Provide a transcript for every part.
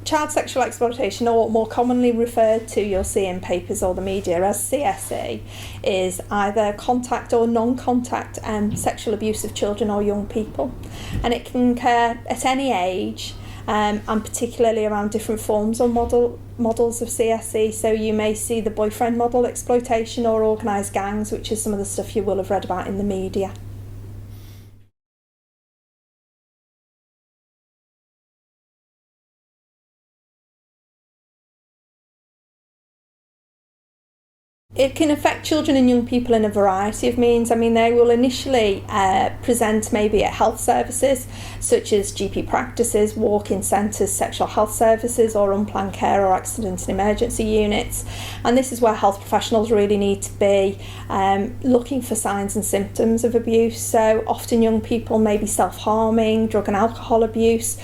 child sexual exploitation, or more commonly referred to, you'll see in papers or the media as CSE, is either contact or non-contact sexual abuse of children or young people. And it can occur at any age, and particularly around different forms or models of CSE. So you may see the boyfriend model exploitation or organised gangs, which is some of the stuff you will have read about in the media. It can affect children and young people in a variety of means. I mean, they will initially present maybe at health services, such as GP practices, walk-in centres, sexual health services, or unplanned care or accident and emergency units. And this is where health professionals really need to be looking for signs and symptoms of abuse. So often young people may be self-harming, drug and alcohol abuse,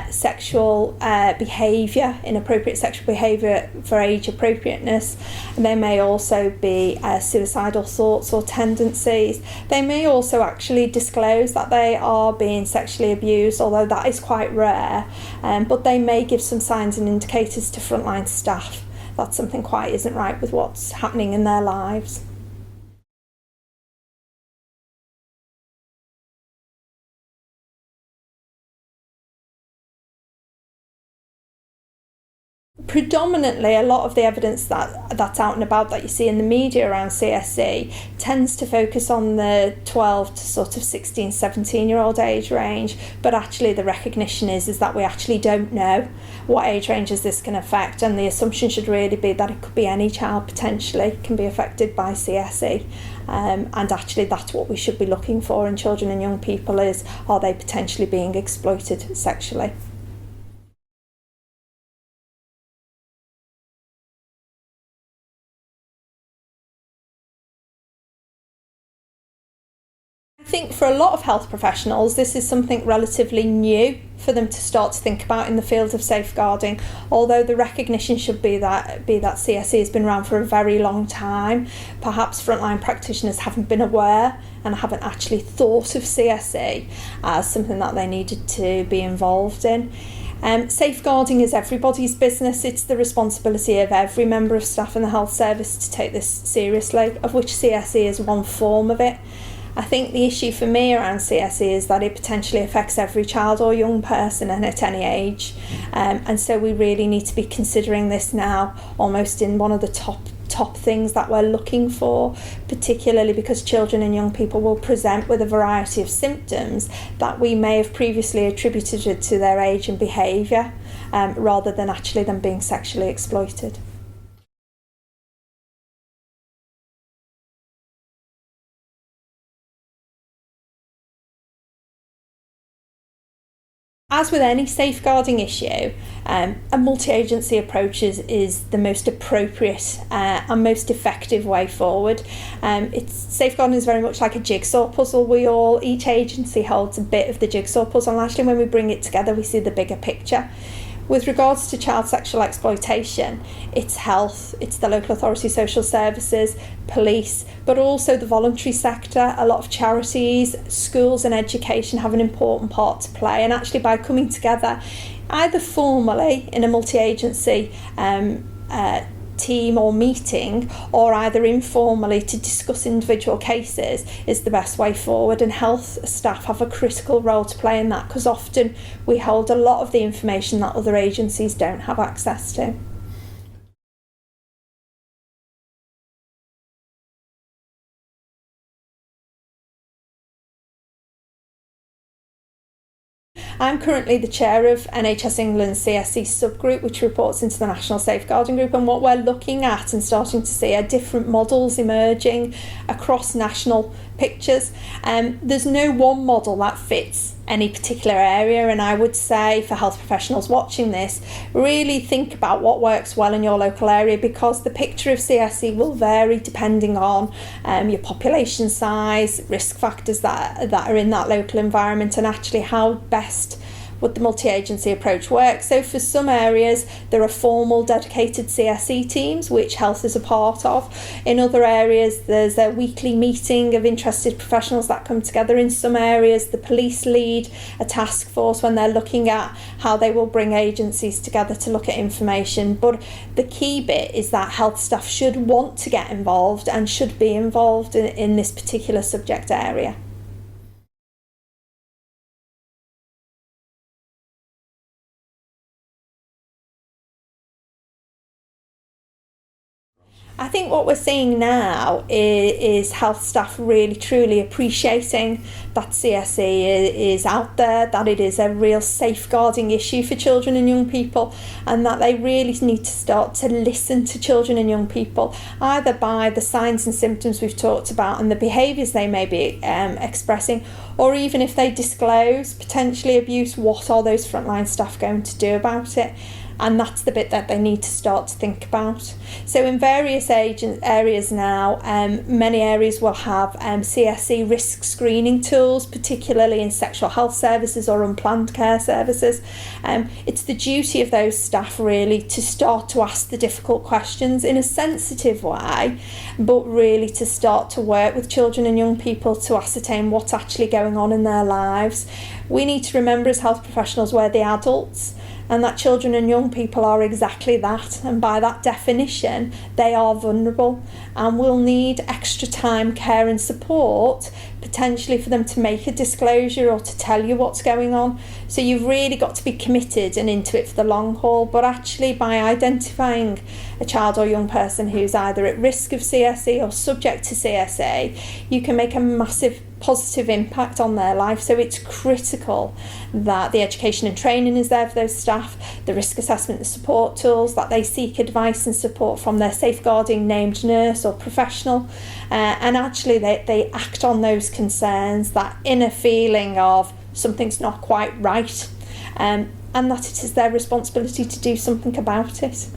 sexual behaviour, inappropriate sexual behaviour for age appropriateness. And they may also be suicidal thoughts or tendencies. They may also actually disclose that they are being sexually abused, although that is quite rare, but they may give some signs and indicators to frontline staff that something quite isn't right with what's happening in their lives. Predominantly, a lot of the evidence that's out and about that you see in the media around CSE tends to focus on the 12 to sort of 16, 17-year-old age range, but actually the recognition is that we actually don't know what age ranges this can affect, and the assumption should really be that it could be any child potentially can be affected by CSE. And actually that's what we should be looking for in children and young people, is are they potentially being exploited sexually? I think for a lot of health professionals, this is something relatively new for them to start to think about in the field of safeguarding, although the recognition should be that CSE has been around for a very long time. Perhaps frontline practitioners haven't been aware and haven't actually thought of CSE as something that they needed to be involved in. Safeguarding is everybody's business. It's the responsibility of every member of staff in the health service to take this seriously, of which CSE is one form of it. I think the issue for me around CSE is that it potentially affects every child or young person and at any age. And so we really need to be considering this now almost in one of the top things that we're looking for, particularly because children and young people will present with a variety of symptoms that we may have previously attributed to their age and behaviour, rather than actually them being sexually exploited. As with any safeguarding issue, a multi-agency approach is the most appropriate and most effective way forward. Safeguarding is very much like a jigsaw puzzle. Each agency holds a bit of the jigsaw puzzle, and actually when we bring it together we see the bigger picture. With regards to child sexual exploitation, it's health, it's the local authority social services, police, but also the voluntary sector. A lot of charities, schools and education have an important part to play, and actually by coming together either formally in a multi-agency team or meeting, or either informally to discuss individual cases, is the best way forward. And health staff have a critical role to play in that, because often we hold a lot of the information that other agencies don't have access to. I'm currently the chair of NHS England's CSE subgroup, which reports into the National Safeguarding Group, and what we're looking at and starting to see are different models emerging across national pictures. There's no one model that fits any particular area, and I would say for health professionals watching this, really think about what works well in your local area, because the picture of CSE will vary depending on your population size, risk factors that are in that local environment, and actually how best would the multi-agency approach work? So for some areas, there are formal dedicated CSE teams, which health is a part of. In other areas, there's a weekly meeting of interested professionals that come together. In some areas, the police lead a task force when they're looking at how they will bring agencies together to look at information. But the key bit is that health staff should want to get involved and should be involved in this particular subject area. I think what we're seeing now is health staff really truly appreciating that CSE is out there, that it is a real safeguarding issue for children and young people, and that they really need to start to listen to children and young people, either by the signs and symptoms we've talked about and the behaviours they may be expressing, or even if they disclose potentially abuse, what are those frontline staff going to do about it? And that's the bit that they need to start to think about. So in various areas now, many areas will have CSE risk screening tools, particularly in sexual health services or unplanned care services. It's the duty of those staff really to start to ask the difficult questions in a sensitive way, but really to start to work with children and young people to ascertain what's actually going on in their lives. We need to remember as health professionals we're the adults, and that children and young people are exactly that, and by that definition they are vulnerable and will need extra time, care and support potentially for them to make a disclosure or to tell you what's going on. So you've really got to be committed and into it for the long haul, but actually by identifying a child or young person who's either at risk of CSE or subject to CSE, you can make a massive positive impact on their life. So it's critical that the education and training is there for those staff, the risk assessment and support tools, that they seek advice and support from their safeguarding named nurse or professional, and actually they act on those concerns, that inner feeling of something's not quite right, and that it is their responsibility to do something about it.